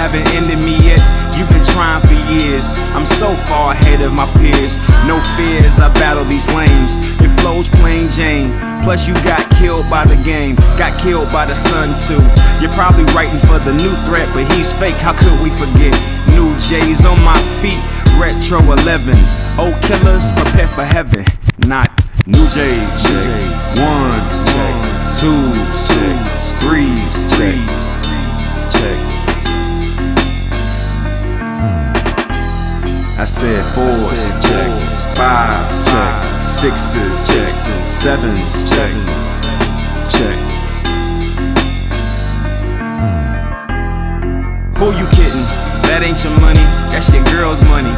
haven't ended me yet. You've been trying for years. I'm so far ahead of my peers. No fears, I battle these lames. Your flow's plain Jane. Plus you got killed by the game. Got killed by the sun too. You're probably writing for the new threat, but he's fake, how could we forget? New J's on my feet, retro 11s. Old killers, prepare for heaven. Not new J's. Check. 1, check. 2, check. 3's, check. Check. I said 4's, check. 5's, check. 6's, check. 7's, check. Check. Who you kidding? That ain't your money, that's your girl's money.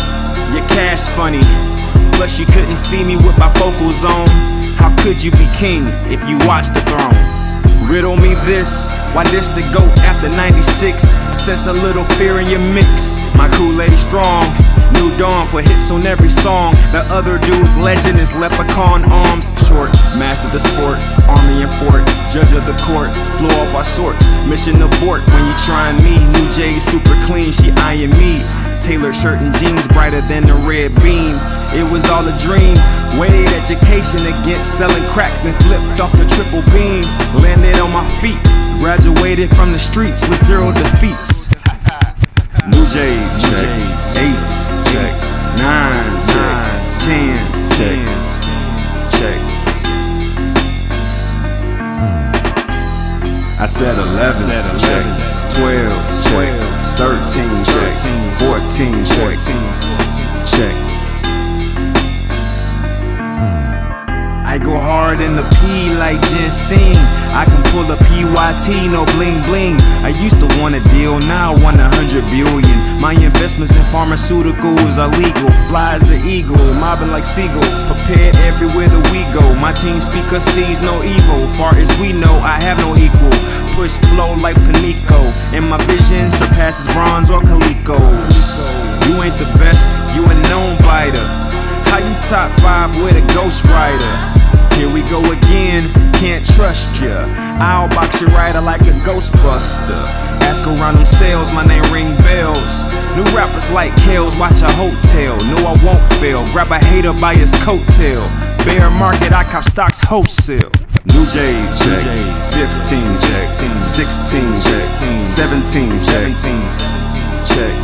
Your cash funny, plus you couldn't see me with my vocals on. How could you be king if you watched the throne? Riddle me this, why this the GOAT after 96? Sense a little fear in your mix. My Kool-Aid strong, New Dawn put hits on every song. The other dude's legend is leprechaun arms short. Master the sport, army and fort, judge of the court, blow off our sorts. Mission abort when you trying me. New J's super clean, she eyeing me. Tailored shirt and jeans brighter than the red beam. It was all a dream. Weighed education against selling crack, then flipped off the triple beam. Landed on my feet, graduated from the streets with 0 defeats. New J's, check. 8's, check. 9's, check. 10's, check. Check. I said 11's, check. 12's, check. 13's, check. 14's, check. Check. I go hard in the P like ginseng. I can pull a PYT, no bling bling. I used to want a deal, now I want 100 billion. My investments in pharmaceuticals are legal. Fly as an eagle, mobbing like seagull. Prepared everywhere that we go. My team speaker sees no evil. Far as we know, I have no equal. Push flow like Panico, and my vision surpasses bronze or Calico's. You ain't the best, you a known biter. How you top 5 with a ghost rider? Here we go again, can't trust ya. I'll box you rider like a ghostbuster. Ask around them sales, my name ring bells. New rappers like Kales, watch a hotel. No, I won't fail, grab a hater by his coattail. Bear market, I cop stocks wholesale. New J's, check. 15, check. 16, check. 17, check. Check.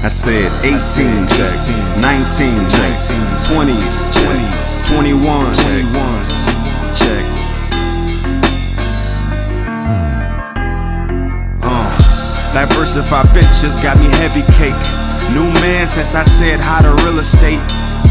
I said 18, check. 19, check. 20's, check. 21, check. Diversified bitches got me heavy cake. New man since I said hi to real estate.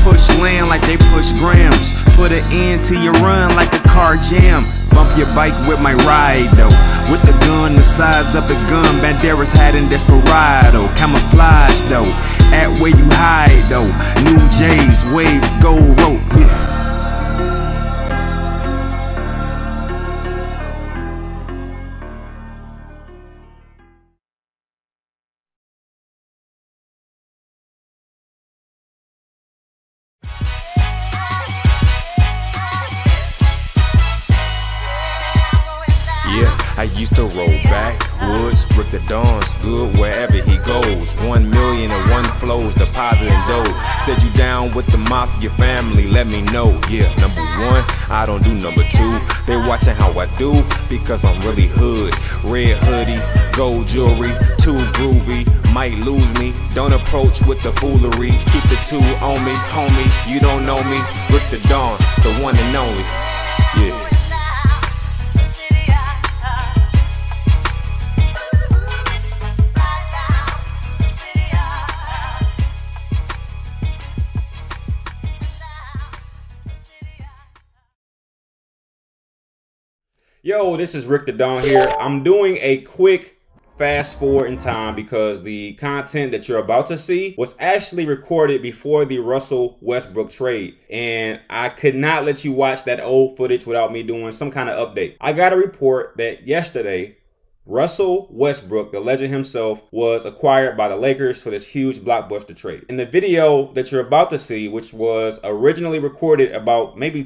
Push land like they push grams. Put an end to your run like a car jam. Bump your bike with my ride though. With the gun the size of the gun Banderas had in Desperado. Camouflage though, at where you hide though. New J's, waves, gold rope, yeah. I used to roll backwoods, Rick the Don's good wherever he goes. 1 million and 1 flows, depositing dough. Said you down with the mafia family, let me know. Yeah, number 1, I don't do number 2. They watching how I do, because I'm really hood. Red hoodie, gold jewelry, too groovy, might lose me. Don't approach with the foolery, keep the 2 on me, homie. You don't know me, Rick the Don, the one and only. Yeah. Yo, this is Rick the Don here. I'm doing a quick fast forward in time because the content that you're about to see was actually recorded before the Russell Westbrook trade. And I could not let you watch that old footage without me doing some kind of update. I got a report that yesterday Russell Westbrook, the legend himself, was acquired by the Lakers for this huge blockbuster trade. In the video that you're about to see, which was originally recorded about maybe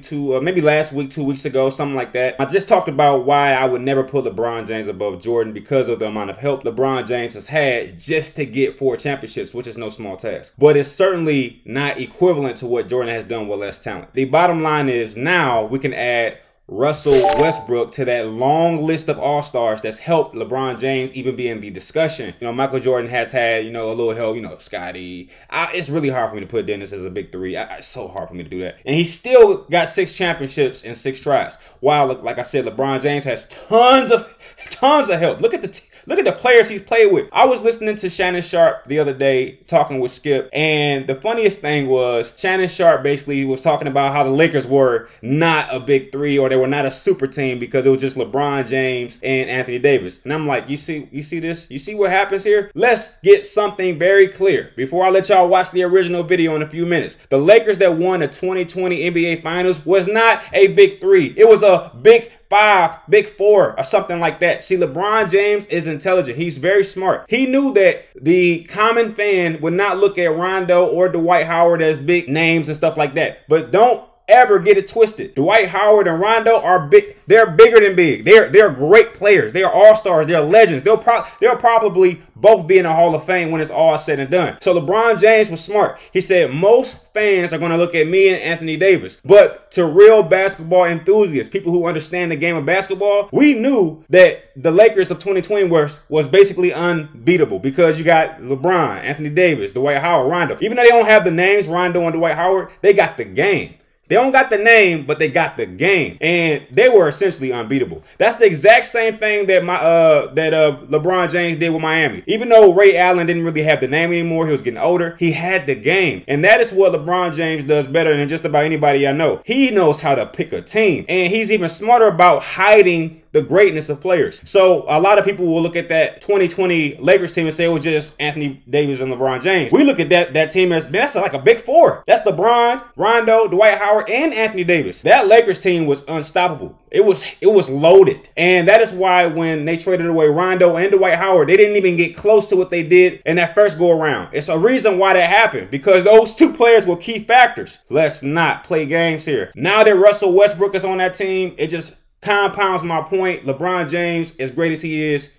last week, 2 weeks ago, something like that, I just talked about why I would never put LeBron James above Jordan because of the amount of help LeBron James has had just to get 4 championships, which is no small task. But it's certainly not equivalent to what Jordan has done with less talent. The bottom line is now we can add Russell Westbrook to that long list of all-stars that's helped LeBron James even be in the discussion. You know, Michael Jordan has had, you know, a little help, you know, Scotty. It's really hard for me to put Dennis as a big 3. It's so hard for me to do that. And he still got 6 championships in 6 tries. While, like I said, LeBron James has tons of help. Look at the players he's played with. I was listening to Shannon Sharpe the other day talking with Skip, and the funniest thing was Shannon Sharpe basically was talking about how the Lakers were not a big 3 or they were not a super team because it was just LeBron James and Anthony Davis. And I'm like, you see this? You see what happens here? Let's get something very clear before I let y'all watch the original video in a few minutes. The Lakers that won the 2020 NBA Finals was not a big 3. It was a big 5, big 4, or something like that. See, LeBron James is intelligent. He's very smart. He knew that the common fan would not look at Rondo or Dwight Howard as big names and stuff like that. But don't ever get it twisted. Dwight Howard and Rondo are big. They're bigger than big. They're great players. They're all-stars. They're legends. They'll probably both be in the Hall of Fame when it's all said and done. So LeBron James was smart. He said most fans are going to look at me and Anthony Davis. But to real basketball enthusiasts, people who understand the game of basketball, we knew that the Lakers of 2020 was basically unbeatable because you got LeBron, Anthony Davis, Dwight Howard, Rondo. Even though they don't have the names, Rondo and Dwight Howard, they got the game. They don't got the name, but they got the game, and they were essentially unbeatable. That's the exact same thing that LeBron James did with Miami. Even though Ray Allen didn't really have the name anymore, he was getting older, he had the game. And that is what LeBron James does better than just about anybody I know. He knows how to pick a team, and he's even smarter about hiding the greatness of players. So a lot of people will look at that 2020 Lakers team and say it was just Anthony Davis and LeBron James. We look at that team as, man, that's like a big 4. That's LeBron, Rondo, Dwight Howard, and Anthony Davis. That Lakers team was unstoppable. It was loaded. And that is why when they traded away Rondo and Dwight Howard, they didn't even get close to what they did in that first go around. It's a reason why that happened, because those 2 players were key factors. Let's not play games here. Now that Russell Westbrook is on that team, it just compounds my point. LeBron James, as great as he is,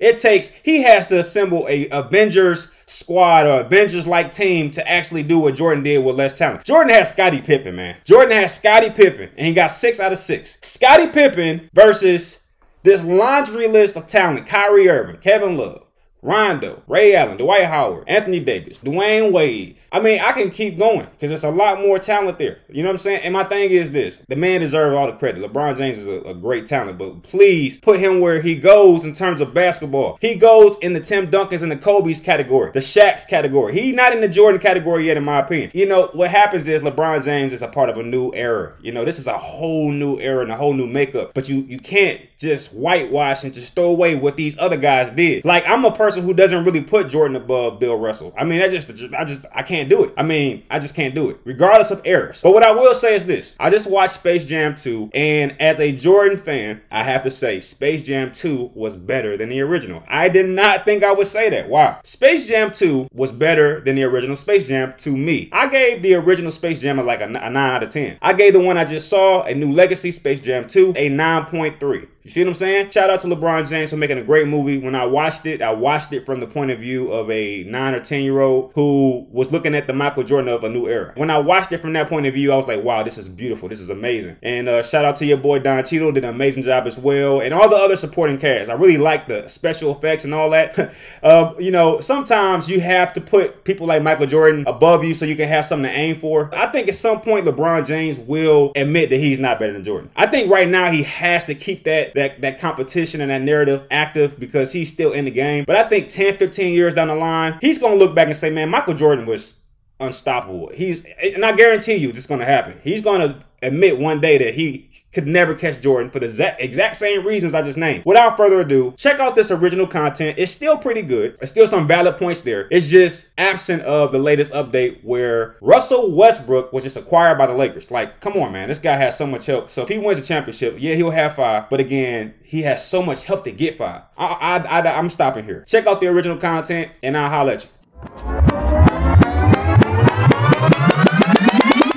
he has to assemble a Avengers squad or Avengers-like team to actually do what Jordan did with less talent. Jordan has Scottie Pippen, man. Jordan has Scottie Pippen, and he got 6 out of 6. Scottie Pippen versus this laundry list of talent: Kyrie Irving, Kevin Love, Rondo, Ray Allen, Dwight Howard, Anthony Davis, Dwayne Wade. I mean, I can keep going because there's a lot more talent there. You know what I'm saying? And my thing is this: the man deserves all the credit. LeBron James is a great talent, but please put him where he goes in terms of basketball. He goes in the Tim Duncans and the Kobe's category, the Shaq's category. He's not in the Jordan category yet, in my opinion. You know, what happens is LeBron James is a part of a new era. You know, this is a whole new era and a whole new makeup. But you can't just whitewash and just throw away what these other guys did. Like, I'm a person who doesn't really put Jordan above Bill Russell. I mean, I can't do it. I mean, I just can't do it, regardless of eras. But what I will say is this: I just watched Space Jam 2, and as a Jordan fan, I have to say Space Jam 2 was better than the original. I did not think I would say that. Wow. Space Jam 2 was better than the original Space Jam to me. I gave the original Space Jam like a 9 out of 10. I gave the one I just saw, A New Legacy, Space Jam 2, a 9.3. You see what I'm saying? Shout out to LeBron James for making a great movie. When I watched it from the point of view of a 9 or 10-year-old who was looking at the Michael Jordan of a new era. When I watched it from that point of view, I was like, wow, this is beautiful. This is amazing. And shout out to your boy Don Cheadle, did an amazing job as well. And all the other supporting cast. I really like the special effects and all that. You know, sometimes you have to put people like Michael Jordan above you so you can have something to aim for. I think at some point LeBron James will admit that he's not better than Jordan. I think right now he has to keep that competition and that narrative active because he's still in the game. But I think 10, 15 years down the line, he's going to look back and say, man, Michael Jordan was unstoppable. And I guarantee you this is going to happen. He's going to admit one day that he could never catch Jordan for the exact same reasons I just named. Without further ado, check out this original content. It's still pretty good. There's still some valid points there. It's just absent of the latest update where Russell Westbrook was just acquired by the Lakers. Like, come on, man. This guy has so much help. So if he wins a championship, yeah, he'll have 5. But again, he has so much help to get 5. I'm stopping here. Check out the original content and I'll holler at you.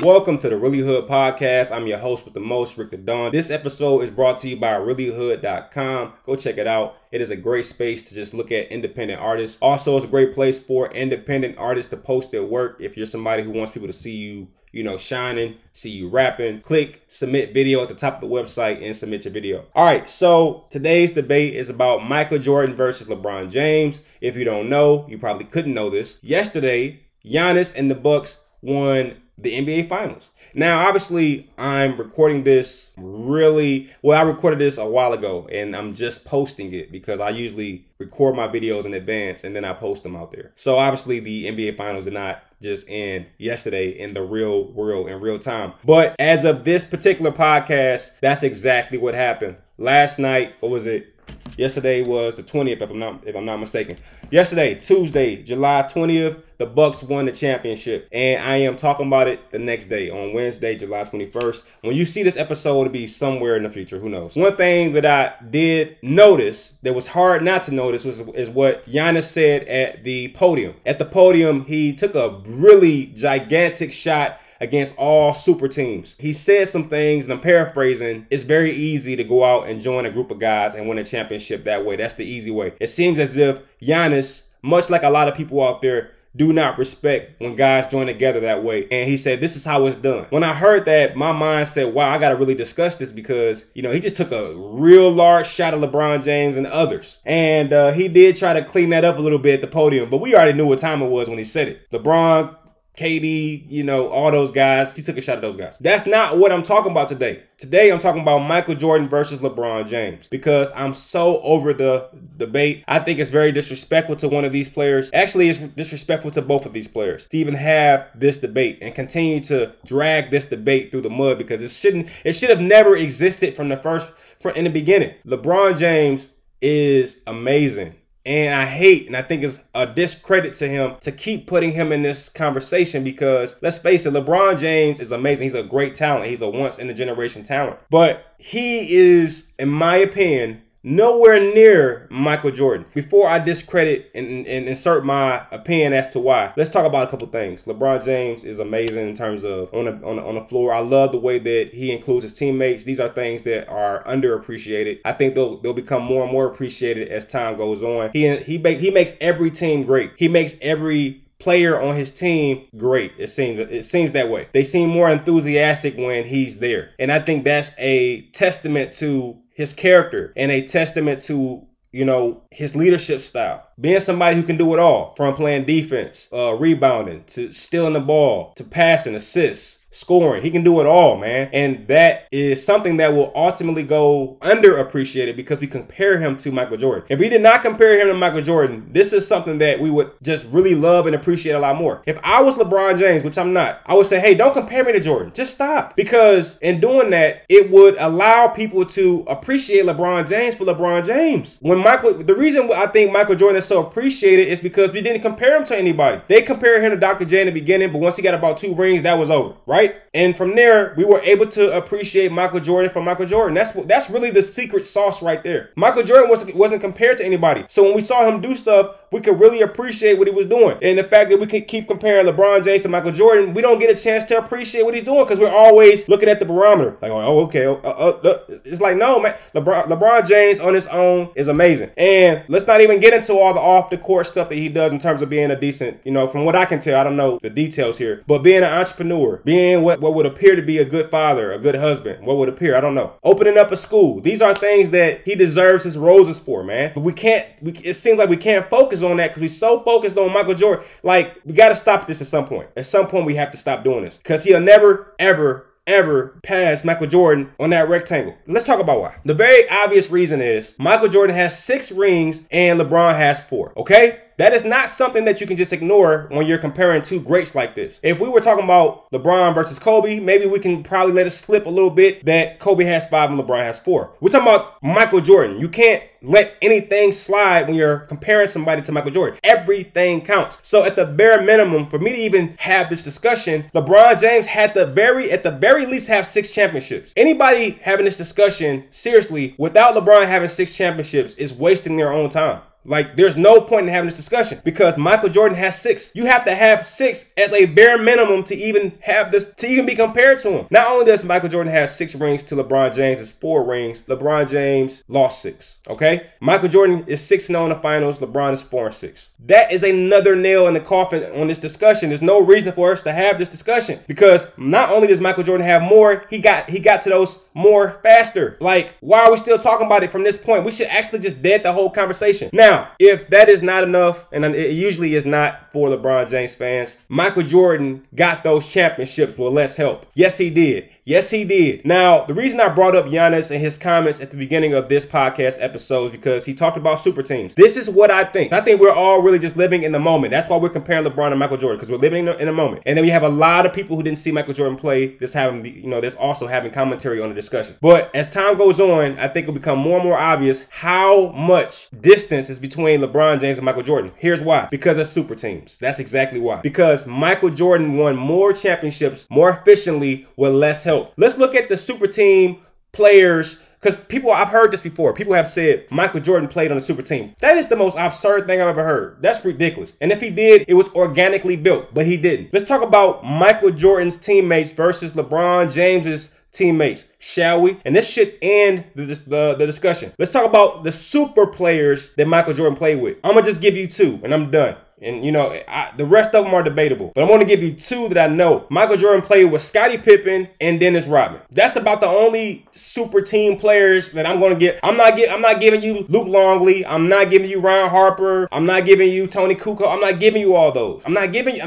Welcome to the Really Hood Podcast. I'm your host with the most, rickdadon. This episode is brought to you by reallyhood.com. Go check it out. It is a great space to just look at independent artists. Also, it's a great place for independent artists to post their work. If you're somebody who wants people to see you, shining, see you rapping, click submit video at the top of the website and submit your video. All right, so today's debate is about Michael Jordan versus LeBron James. If you don't know, you probably couldn't know this. Yesterday, Giannis and the Bucks won the NBA Finals. Now, obviously, I'm recording this I recorded this a while ago, and I'm just posting it because I usually record my videos in advance and then I post them out there. So obviously, the NBA Finals did not just end yesterday in the real world in real time. But as of this particular podcast, that's exactly what happened. Last night, what was it? Yesterday was the 20th, if I'm not mistaken. Yesterday, Tuesday, July 20th, the Bucks won the championship. And I am talking about it the next day, on Wednesday, July 21st. When you see this episode, it'll be somewhere in the future. Who knows? One thing that I did notice that was hard not to notice is what Giannis said at the podium. At the podium, he took a really gigantic shot against all super teams. He said some things, and I'm paraphrasing. It's very easy to go out and join a group of guys and win a championship that way. That's the easy way. It seems as if Giannis, much like a lot of people out there, do not respect when guys join together that way. And he said, this is how it's done. When I heard that, my mind said, wow, I got to really discuss this because, he just took a real large shot at LeBron James and others. And he did try to clean that up a little bit at the podium, but we already knew what time it was when he said it. LeBron, KD, all those guys. He took a shot at those guys. That's not what I'm talking about today. Today, I'm talking about Michael Jordan versus LeBron James because I'm so over the debate. I think it's very disrespectful to one of these players. Actually, it's disrespectful to both of these players to even have this debate and continue to drag this debate through the mud because it should have never existed from in the beginning. LeBron James is amazing. And I hate, and I think it's a discredit to him to keep putting him in this conversation because, let's face it, LeBron James is amazing. He's a great talent. He's a once-in-a-generation talent. But he is, in my opinion, nowhere near Michael Jordan. Before I discredit and insert my opinion as to why, let's talk about a couple things. LeBron James is amazing in terms of on the floor. I love the way that he includes his teammates. These are things that are underappreciated. I think they'll become more and more appreciated as time goes on. He makes every team great. He makes every player on his team great. It seems that way. They seem more enthusiastic when he's there. And I think that's a testament to his character and a testament to, his leadership style. Being somebody who can do it all, from playing defense, rebounding, to stealing the ball, to passing, assists, scoring. He can do it all, man. And that is something that will ultimately go underappreciated because we compare him to Michael Jordan. If we did not compare him to Michael Jordan, this is something that we would just really love and appreciate a lot more. If I was LeBron James, which I'm not, I would say, hey, don't compare me to Jordan. Just stop. Because in doing that, it would allow people to appreciate LeBron James for LeBron James. The reason I think Michael Jordan is so appreciated is because we didn't compare him to anybody. They compared him to Dr. J in the beginning, but once he got about 2 rings, that was over, right? And from there, we were able to appreciate Michael Jordan for Michael Jordan. That's really the secret sauce right there. Michael Jordan wasn't compared to anybody. So when we saw him do stuff, we could really appreciate what he was doing. And the fact that we can keep comparing LeBron James to Michael Jordan, we don't get a chance to appreciate what he's doing because we're always looking at the barometer. Like, oh, okay. It's like, no, man. LeBron James on his own is amazing. And let's not even get into all the off-the-court stuff that he does in terms of being a decent, from what I can tell, I don't know the details here, but being an entrepreneur, being what would appear to be a good father, a good husband, what would appear, I don't know. Opening up a school. These are things that he deserves his roses for, man. But it seems like we can't focus on that because we're so focused on Michael Jordan. Like, we got to stop this at some point. At some point, we have to stop doing this because he'll never, ever pass Michael Jordan on that rectangle. Let's talk about why. The very obvious reason is Michael Jordan has 6 rings and LeBron has 4, okay? That is not something that you can just ignore when you're comparing two greats like this. If we were talking about LeBron versus Kobe, maybe we can probably let it slip a little bit that Kobe has 5 and LeBron has 4. We're talking about Michael Jordan. You can't let anything slide when you're comparing somebody to Michael Jordan. Everything counts. So at the bare minimum, for me to even have this discussion, LeBron James had at the very least have 6 championships. Anybody having this discussion seriously without LeBron having 6 championships is wasting their own time. Like, there's no point in having this discussion because Michael Jordan has 6. You have to have 6 as a bare minimum to even have this, to even be compared to him. Not only does Michael Jordan have 6 rings to LeBron James' 4 rings, LeBron James lost 6. Okay? Michael Jordan is 6-0 in the finals. LeBron is 4-6. That is another nail in the coffin on this discussion. There's no reason for us to have this discussion because not only does Michael Jordan have more, he got to those more faster. Like, why are we still talking about it from this point? We should actually just dead the whole conversation. Now, if that is not enough, and it usually is not for LeBron James fans, Michael Jordan got those championships with less help. Yes, he did. Yes, he did. Now, the reason I brought up Giannis and his comments at the beginning of this podcast episode is because he talked about super teams. This is what I think. I think we're all really just living in the moment. That's why we're comparing LeBron and Michael Jordan, because we're living in a moment. And then we have a lot of people who didn't see Michael Jordan play that's having, that's also having commentary on the discussion. But as time goes on, I think it'll become more and more obvious how much distance is between LeBron James and Michael Jordan. Here's why. Because of super teams. That's exactly why. Because Michael Jordan won more championships more efficiently with less help. Let's look at the super team players, because I've heard this before. People have said Michael Jordan played on a super team. That is the most absurd thing I've ever heard. That's ridiculous. And if he did, it was organically built, but he didn't. Let's talk about Michael Jordan's teammates versus LeBron James's teammates, shall we? And this should end the discussion. Let's talk about the super players that Michael Jordan played with. I'm gonna just give you 2 and I'm done. And, the rest of them are debatable. But I'm going to give you 2 that I know. Michael Jordan played with Scottie Pippen and Dennis Rodman. That's about the only super team players that I'm going to get. I'm not giving you Luke Longley. I'm not giving you Ron Harper. I'm not giving you Tony Kukoc. I'm not giving you all those. I'm not doing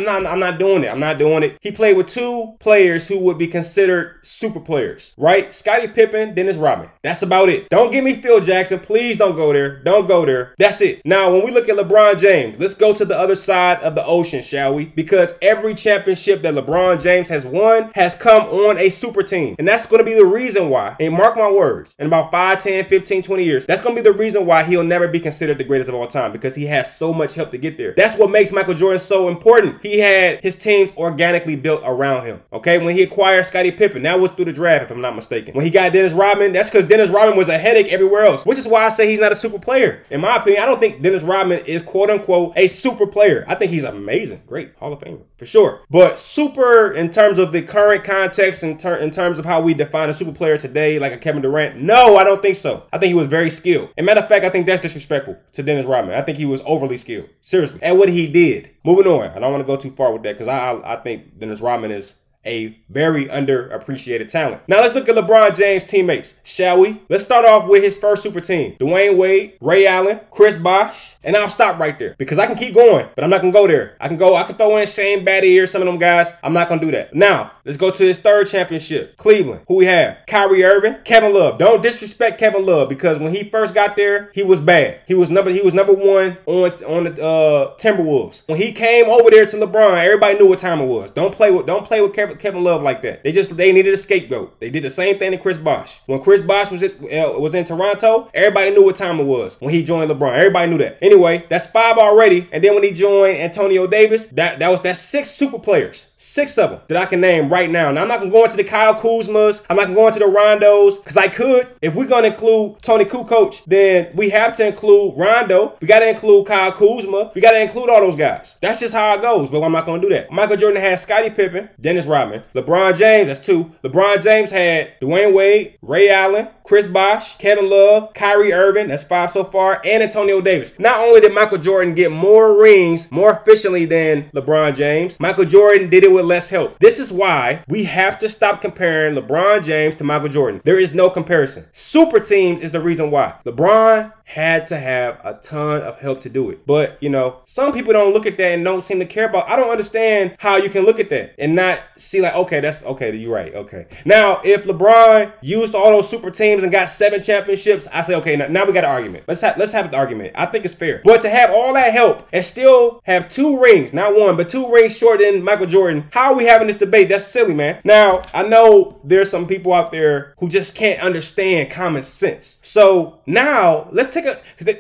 it. I'm not doing it. He played with 2 players who would be considered super players, right? Scottie Pippen, Dennis Rodman. That's about it. Don't give me Phil Jackson. Please don't go there. Don't go there. That's it. Now, when we look at LeBron James, let's go to the other side of the ocean, shall we? Because every championship that LeBron James has won has come on a super team. And that's going to be the reason why, and mark my words, in about 5, 10, 15, 20 years, that's going to be the reason why he'll never be considered the greatest of all time, because he has so much help to get there. That's what makes Michael Jordan so important. He had his teams organically built around him. Okay, when he acquired Scottie Pippen, that was through the draft, if I'm not mistaken. When he got Dennis Rodman, that's because Dennis Rodman was a headache everywhere else, which is why I say he's not a super player. In my opinion, I don't think Dennis Rodman is quote unquote a super player. I think he's amazing. Great. Hall of Famer for sure. But super in terms of the current context, in terms of how we define a super player today, like a Kevin Durant, no, I don't think so. I think he was very skilled. And matter of fact, I think that's disrespectful to Dennis Rodman. I think he was overly skilled. Seriously. At what he did. Moving on. I don't want to go too far with that because I think Dennis Rodman is a very underappreciated talent. Now let's look at LeBron James' teammates, shall we? Let's start off with his first super team. Dwayne Wade, Ray Allen, Chris Bosh, and I'll stop right there because I can keep going, but I'm not gonna go there. I can throw in Shane Battier, some of them guys. I'm not gonna do that. Now, let's go to his 3rd championship. Cleveland. Who we have? Kyrie Irving, Kevin Love. Don't disrespect Kevin Love because when he first got there, he was bad. He was number 1 on the Timberwolves. When he came over there to LeBron, everybody knew what time it was. Don't play with Kevin Love like that. They needed a scapegoat. They did the same thing to Chris Bosh. When Chris Bosh was in Toronto, everybody knew what time it was when he joined LeBron. Everybody knew that. Anyway, that's 5 already. And then when he joined Antonio Davis, that's 6 super players. 6 of them that I can name right now. Now I'm not gonna go into the Kyle Kuzmas. I'm not gonna go into the Rondos because I could. If we're gonna include Tony Kukoc, then we have to include Rondo. We gotta include Kyle Kuzma. We gotta include all those guys. That's just how it goes. But I'm not gonna do that. Michael Jordan had Scottie Pippen, Dennis Rodman. LeBron James, that's 2. LeBron James had Dwayne Wade, Ray Allen, Chris Bosh, Kevin Love, Kyrie Irving, that's 5 so far, and Antonio Davis. Not only did Michael Jordan get more rings more efficiently than LeBron James, Michael Jordan did it with less help. This is why we have to stop comparing LeBron James to Michael Jordan. There is no comparison. Super teams is the reason why. LeBron had to have a ton of help to do it. But, you know, some people don't look at that and don't seem to care about. I don't understand how you can look at that and not see like, okay, that's okay, you're right. Okay. Now, if LeBron used all those super teams and got 7 championships, I say, okay, now we got an argument. Let's have an argument. I think it's fair. But to have all that help and still have 2 rings, not 1, but 2 rings shorter than Michael Jordan, how are we having this debate? That's silly, man. Now, I know there's some people out there who just can't understand common sense. So now let's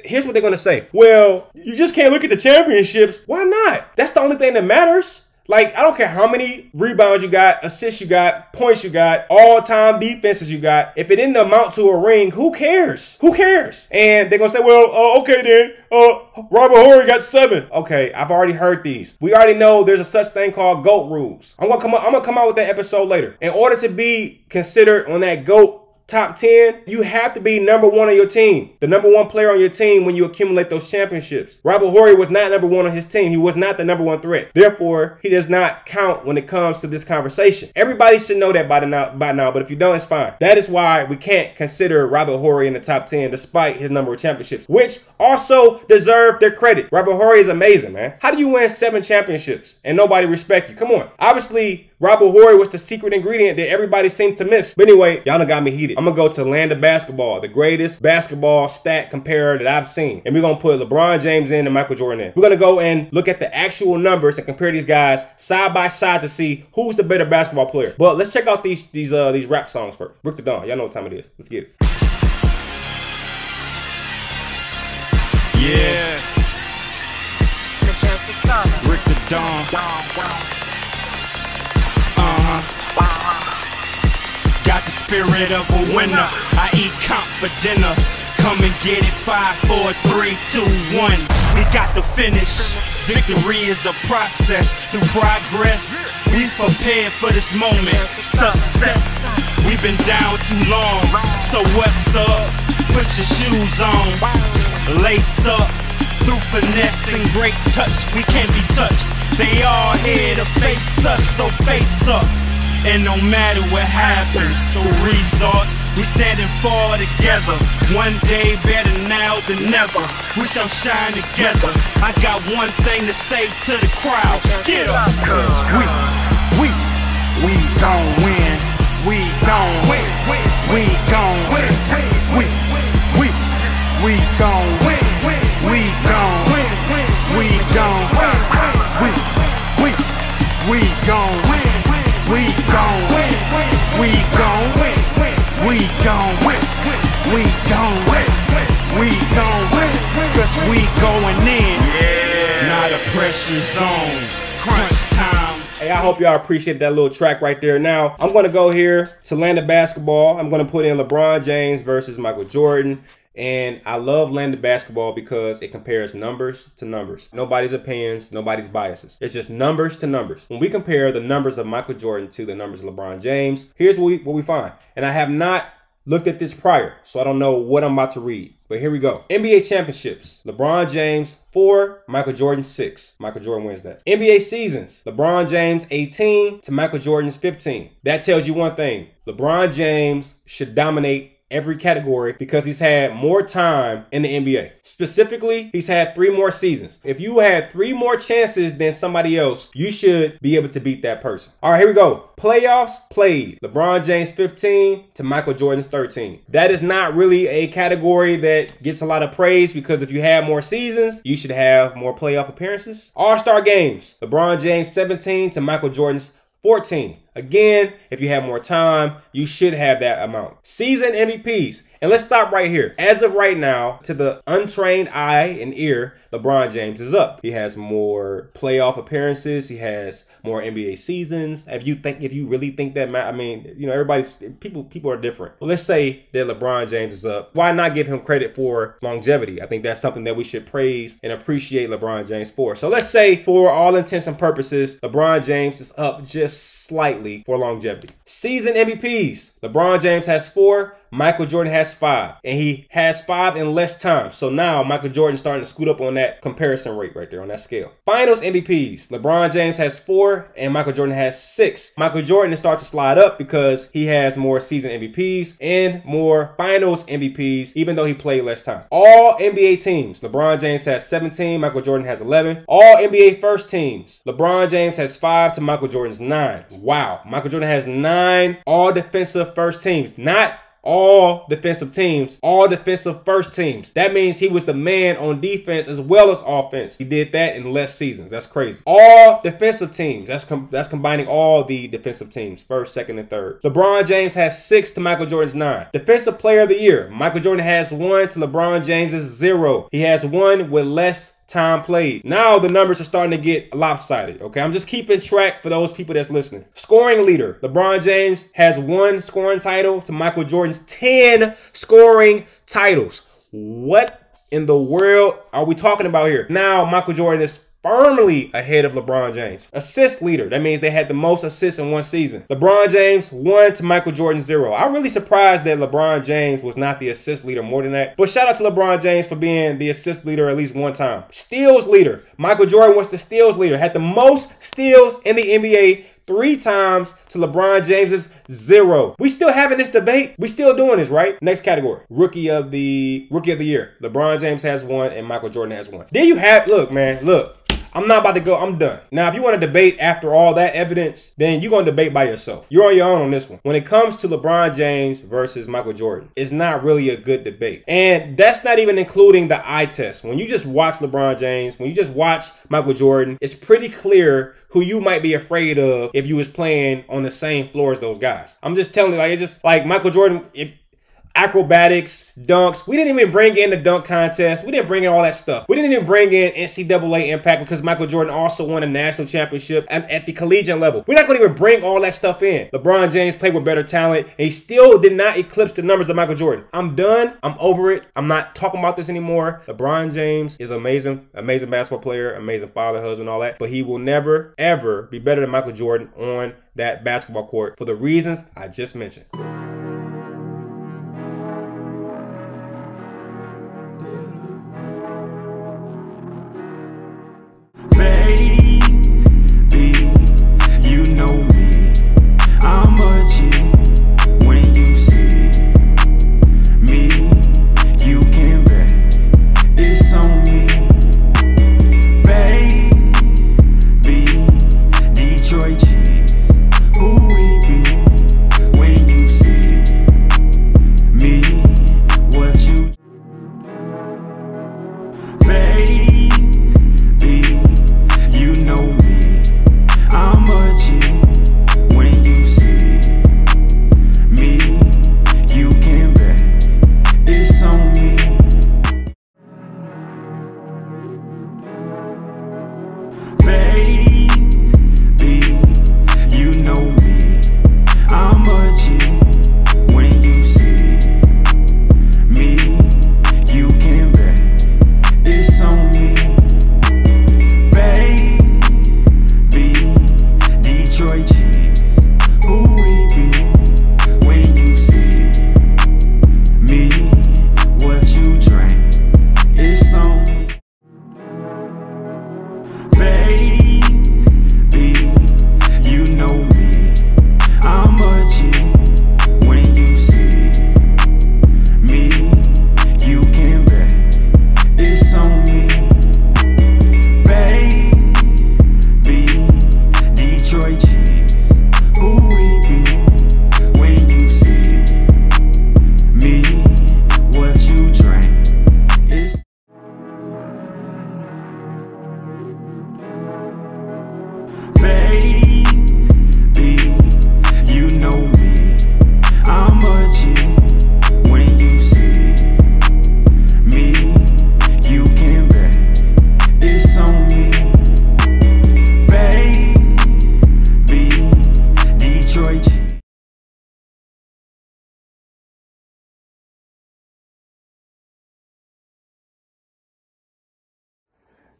here's what they're going to say. Well, you just can't look at the championships. Why not? That's the only thing that matters. Like, I don't care how many rebounds you got, assists you got, points you got, all-time defenses you got. If it didn't amount to a ring, who cares? Who cares? And they're going to say, well, okay then, Robert Horry got 7. Okay, I've already heard these. We already know there's a such thing called GOAT rules. I'm going to come out with that episode later. In order to be considered on that GOAT top 10, you have to be number 1 on your team. The number 1 player on your team when you accumulate those championships. Robert Horry was not number 1 on his team. He was not the number 1 threat. Therefore, he does not count when it comes to this conversation. Everybody should know that by now, but if you don't, it's fine. That is why we can't consider Robert Horry in the top 10 despite his number of championships, which also deserve their credit. Robert Horry is amazing, man. How do you win 7 championships and nobody respect you? Come on. Obviously, Robert Horry was the secret ingredient that everybody seemed to miss. But anyway, y'all done got me heated. I'm going to go to the land of basketball, the greatest basketball stat comparer that I've seen. And we're going to put LeBron James in and Michael Jordan in. We're going to go and look at the actual numbers and compare these guys side by side to see who's the better basketball player. But let's check out these rap songs first. Rickdadon, y'all know what time it is. Let's get it. Yeah. Rickdadon. Got the spirit of a winner. I eat comp for dinner. Come and get it. 5, 4, 3, 2, 1. We got the finish. Victory is a process. Through progress, we prepared for this moment. Success. We've been down too long. So what's up? Put your shoes on. Lace up. Through finesse and great touch, we can't be touched. They all here to face us, so face up. And no matter what happens, the results, we standing for together. One day better now than never. We shall shine together. I got one thing to say to the crowd. Get up, cause we gon' win. We gon' win. We gon' win. We gon' win. We gon' win. We gon' win. We gon' win. We gon' win. We gon' win. We gon' win. We gon' win. We gon' win. Cause we going in. Not a pressure zone. Crunch time. Hey, I hope y'all appreciate that little track right there. Now, I'm going to go here to land of basketball. I'm going to put in LeBron James versus Michael Jordan. And I love land of basketball because it compares numbers to numbers. Nobody's opinions, nobody's biases. It's just numbers to numbers. When we compare the numbers of Michael Jordan to the numbers of LeBron James, here's what we find. And I have not looked at this prior, so I don't know what I'm about to read. But here we go. NBA championships. LeBron James 4, Michael Jordan 6. Michael Jordan wins that. NBA seasons. LeBron James 18 to Michael Jordan's 15. That tells you one thing. LeBron James should dominate every category because he's had more time in the NBA. Specifically, he's had 3 more seasons. If you had 3 more chances than somebody else, you should be able to beat that person. All right, here we go. Playoffs played. LeBron James 15 to Michael Jordan's 13. That is not really a category that gets a lot of praise because if you have more seasons, you should have more playoff appearances. All-Star games. LeBron James 17 to Michael Jordan's 14. Again, if you have more time, you should have that amount. Season MVPs. And let's stop right here. As of right now, to the untrained eye and ear, LeBron James is up. He has more playoff appearances. He has more NBA seasons. If you really think that, I mean, you know, people are different. Well, let's say that LeBron James is up. Why not give him credit for longevity? I think that's something that we should praise and appreciate LeBron James for. So let's say for all intents and purposes, LeBron James is up just slightly. slightly for longevity. Season MVPs, LeBron James has 4, Michael Jordan has 5, and he has 5 in less time. So now Michael Jordan's starting to scoot up on that comparison rate right there on that scale. Finals MVPs, LeBron James has 4 and Michael Jordan has 6. Michael Jordan is starting to slide up because he has more season MVPs and more finals MVPs, even though he played less time. All NBA teams, LeBron James has 17, Michael Jordan has 11. All NBA first teams, LeBron James has 5 to Michael Jordan's 9. Wow, Michael Jordan has 9 all defensive first teams, not all defensive teams, all defensive first teams. That means he was the man on defense as well as offense. He did that in less seasons. That's crazy. All defensive teams. That's combining all the defensive teams, first, second, and third. LeBron James has 6 to Michael Jordan's 9. Defensive player of the year, Michael Jordan has 1 to LeBron James's 0. He has 1 with less time played. Now the numbers are starting to get lopsided, okay? I'm just keeping track for those people that's listening. Scoring leader, LeBron James has 1 scoring title to Michael Jordan's 10 scoring titles. What in the world are we talking about here? Now Michael Jordan is firmly ahead of LeBron James. Assist leader, that means they had the most assists in one season. LeBron James 1 to Michael Jordan 0. I'm really surprised that LeBron James was not the assist leader more than that. But shout out to LeBron James for being the assist leader at least one time. Steals leader, Michael Jordan was the steals leader, had the most steals in the NBA 3 times to LeBron James's 0. We still having this debate. We still doing this, right? Next category, rookie of the year. LeBron James has 1 and Michael Jordan has 1. There you have, look, man, look. I'm not about to go. I'm done. Now, if you want to debate after all that evidence, then you're going to debate by yourself. You're on your own on this one. When it comes to LeBron James versus Michael Jordan, it's not really a good debate. And that's not even including the eye test. When you just watch LeBron James, when you just watch Michael Jordan, it's pretty clear who you might be afraid of if you was playing on the same floor as those guys. I'm just telling you, like, it's just like Michael Jordan, acrobatics, dunks. We didn't even bring in the dunk contest. We didn't bring in all that stuff. We didn't even bring in NCAA impact because Michael Jordan also won a national championship at the collegiate level. We're not going to even bring all that stuff in. LeBron James played with better talent, and he still did not eclipse the numbers of Michael Jordan. I'm done. I'm over it. I'm not talking about this anymore. LeBron James is amazing, amazing basketball player, amazing father, husband, all that. But he will never, ever be better than Michael Jordan on that basketball court for the reasons I just mentioned.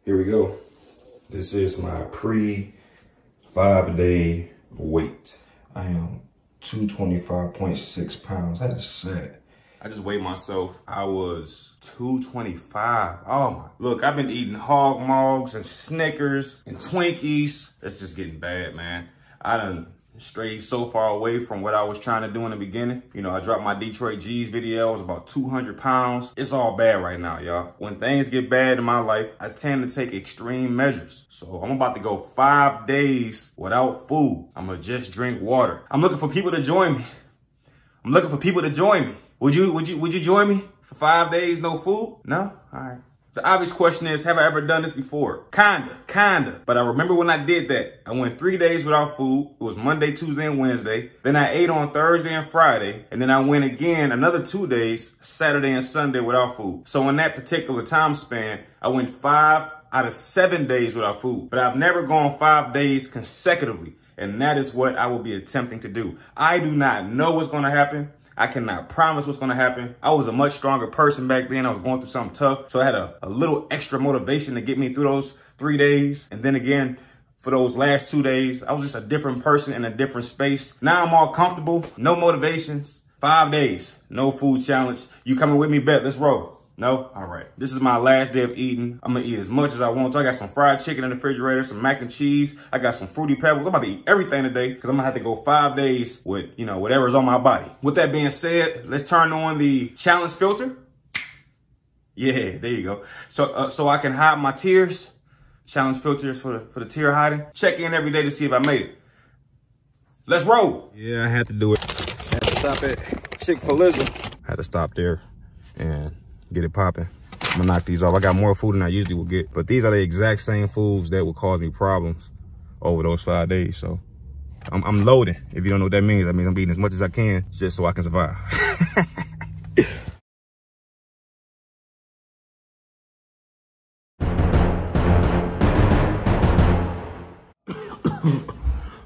Here we go. This is my pre 5-day weight. I am 225.6 pounds. That is sad. I just weighed myself. I was 225. Oh my. Look, I've been eating hog mogs and Snickers and Twinkies. It's just getting bad, man. I done strayed so far away from what I was trying to do in the beginning. You know, I dropped my Detroit G's video. I was about 200 pounds. It's all bad right now, y'all. When things get bad in my life, I tend to take extreme measures. So I'm about to go 5 days without food. I'm gonna just drink water. I'm looking for people to join me. I'm looking for people to join me. Would you join me for 5 days, no food? No? All right. The obvious question is, have I ever done this before? Kinda. But I remember when I did that. I went 3 days without food. It was Monday, Tuesday, and Wednesday. Then I ate on Thursday and Friday. And then I went again another 2 days, Saturday and Sunday without food. So in that particular time span, I went 5 out of 7 days without food. But I've never gone 5 days consecutively. And that is what I will be attempting to do. I do not know what's gonna happen. I cannot promise what's gonna happen. I was a much stronger person back then. I was going through something tough. So I had a little extra motivation to get me through those 3 days. And then again, for those last 2 days, I was just a different person in a different space. Now I'm all comfortable, no motivations. 5 days, no food challenge. You coming with me, bet? Let's roll. No? All right. This is my last day of eating. I'm gonna eat as much as I want to. I got some fried chicken in the refrigerator, some mac and cheese. I got some Fruity Pebbles. I'm about to eat everything today because I'm gonna have to go 5 days with, you know, whatever's on my body. With that being said, let's turn on the challenge filter. Yeah, there you go. So I can hide my tears. Challenge filters for the tear hiding. Check in every day to see if I made it. Let's roll. Yeah, I had to do it. Had to stop at Chick-fil-A. Had to stop there and get it popping. I'm gonna knock these off. I got more food than I usually would get, but these are the exact same foods that would cause me problems over those 5 days. So I'm loading. If you don't know what that means I'm eating as much as I can just so I can survive.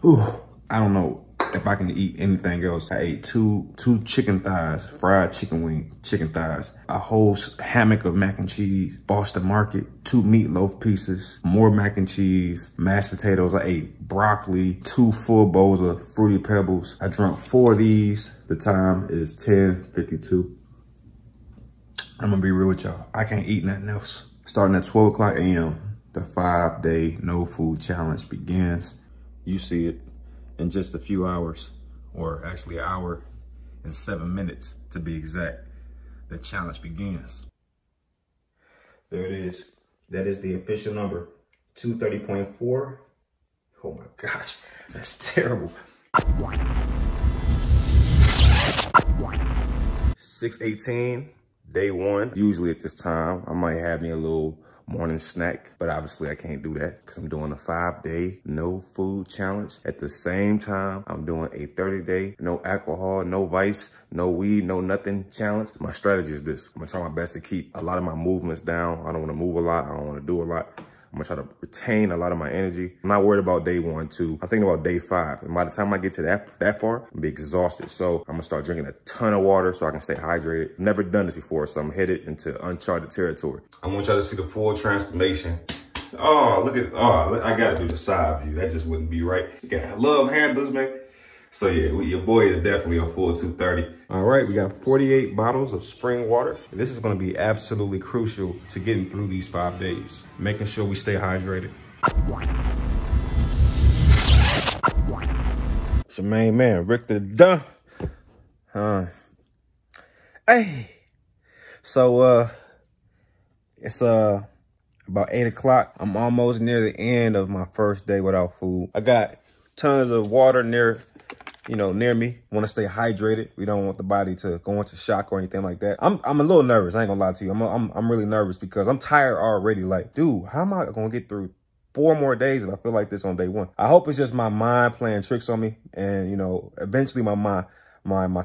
Ooh, I don't know if I can eat anything else. I ate two chicken thighs, fried chicken thighs, a whole hammock of mac and cheese, Boston Market, 2 meatloaf pieces, more mac and cheese, mashed potatoes. I ate broccoli, 2 full bowls of Fruity Pebbles. I drank 4 of these. The time is 10:52. I'm gonna be real with y'all. I can't eat nothing else. Starting at 12 o'clock a.m., the 5-day no food challenge begins. You see it. In just a few hours, or actually an hour and 7 minutes to be exact, the challenge begins. There it is. That is the official number, 230.4. Oh my gosh, that's terrible. 6:18, day 1. Usually at this time, I might have me a little morning snack, but obviously I can't do that because I'm doing a 5-day no food challenge. At the same time, I'm doing a 30-day no alcohol, no vice, no weed, no nothing challenge. My strategy is this. I'm gonna try my best to keep a lot of my movements down. I don't wanna move a lot. I don't wanna do a lot. I'm gonna try to retain a lot of my energy. I'm not worried about day 1, 2. I'm thinking about day 5. And by the time I get to that far, I'm gonna be exhausted. So I'm gonna start drinking a ton of water so I can stay hydrated. Never done this before, so I'm headed into uncharted territory. I want y'all to see the full transformation. Oh, look at, I gotta do the side view. That just wouldn't be right. You got love handles, man. So yeah, your boy is definitely a full 230. All right, we got 48 bottles of spring water. This is gonna be absolutely crucial to getting through these 5 days, making sure we stay hydrated. It's your main man, rickdadon. Hey. So, it's about 8 o'clock. I'm almost near the end of my first day without food. I got tons of water near me. Want to stay hydrated. We don't want the body to go into shock or anything like that. I'm a little nervous. I ain't gonna lie to you. I'm really nervous because I'm tired already. Like, dude, how am I gonna get through 4 more days if I feel like this on day 1? I hope it's just my mind playing tricks on me, and eventually my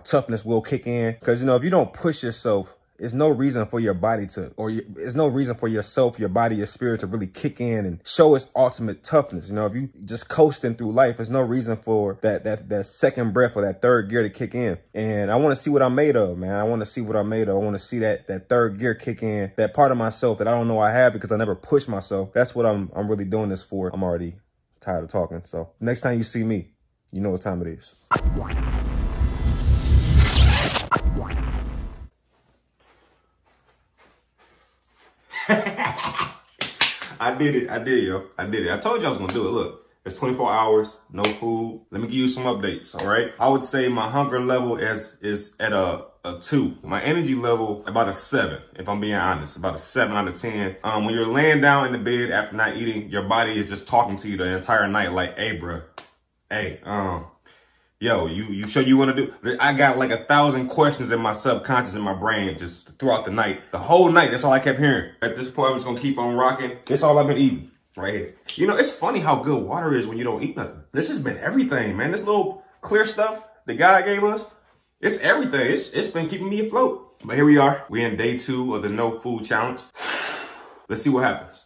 toughness will kick in. Because if you don't push yourself, there's no reason for your body to, there's no reason for yourself, your body, your spirit to really kick in and show its ultimate toughness. If you just coasting through life, there's no reason for that second breath or that third gear to kick in. And I want to see what I'm made of, man. I want to see what I'm made of. I want to see that third gear kick in, that part of myself that I don't know I have because I never pushed myself. That's what I'm really doing this for. I'm already tired of talking. So next time you see me, You know what time it is. I did it, yo. I did it. I told you I was gonna do it. Look, it's 24 hours, no food. Let me give you some updates, all right? I would say my hunger level is at a 2. My energy level, about a 7, if I'm being honest, about a 7 out of 10. When you're laying down in the bed after not eating, your body is just talking to you the entire night like, hey, bruh, hey, yo, you sure you want to do? I got like 1,000 questions in my subconscious, in my brain, just throughout the night. The whole night, that's all I kept hearing. At this point, I'm just gonna keep on rocking. That's all I've been eating right here. You know, it's funny how good water is when you don't eat nothing. This has been everything, man. This little clear stuff that God gave us, it's everything. It's been keeping me afloat. But here we are. We're in day 2 of the no food challenge. Let's see what happens.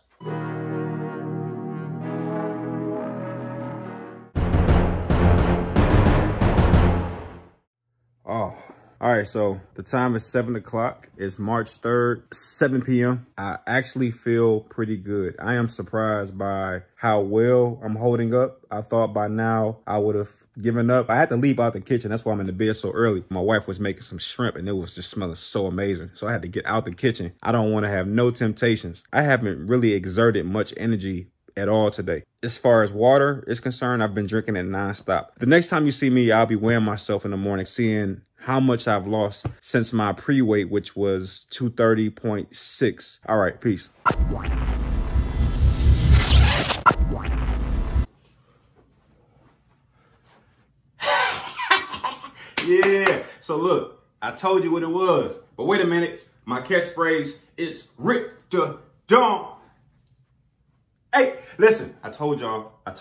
Oh, all right. So the time is 7 o'clock. It's March 3rd, 7 p.m. I actually feel pretty good. I am surprised by how well I'm holding up. I thought by now I would have given up. I had to leave out the kitchen. That's why I'm in the bed so early. My wife was making some shrimp and it was just smelling so amazing. So I had to get out the kitchen. I don't want to have no temptations. I haven't really exerted much energy at all today. As far as water is concerned, I've been drinking it nonstop. The next time you see me, I'll be weighing myself in the morning, seeing how much I've lost since my pre-weight, which was 230.6. All right, peace. Yeah, so look, I told you what it was. But wait a minute, my catchphrase is rickdadon. Hey, listen, I told y'all I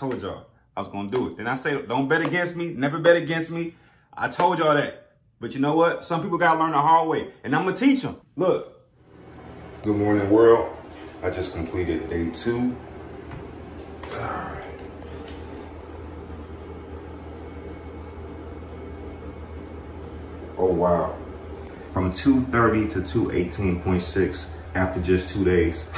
was gonna do it. Then I say, don't bet against me, never bet against me. I told y'all that. But you know what? Some people gotta learn the hard way, and I'm gonna teach them. Look. Good morning, world. I just completed day 2. Oh, wow. From 230 to 218.6 after just 2 days.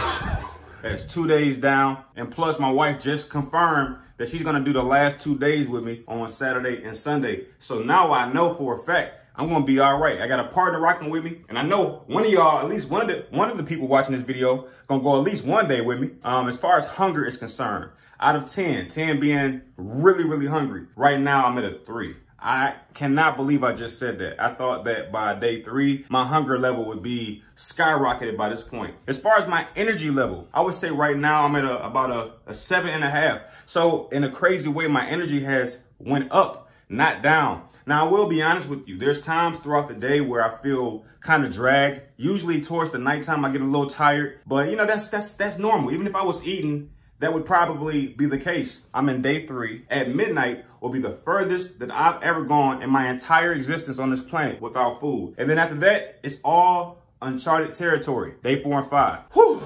That's 2 days down. And plus my wife just confirmed that she's gonna do the last 2 days with me on Saturday and Sunday. So now I know for a fact I'm gonna be all right. I got a partner rocking with me. And I know one of y'all, at least one of the people watching this video, gonna go at least one day with me. As far as hunger is concerned, out of 10 being really, really hungry, right now I'm at a 3. I cannot believe I just said that. I thought that by day 3, my hunger level would be skyrocketed by this point. As far as my energy level, I would say right now I'm at about a 7.5. So in a crazy way, my energy has went up, not down. Now, I will be honest with you. There's times throughout the day where I feel kind of dragged. Usually towards the nighttime, I get a little tired. But, you know, that's normal. Even if I was eating, that would probably be the case. I'm in day 3. At midnight will be the furthest that I've ever gone in my entire existence on this planet without food. And then after that, it's all uncharted territory. Day 4 and 5. Whew.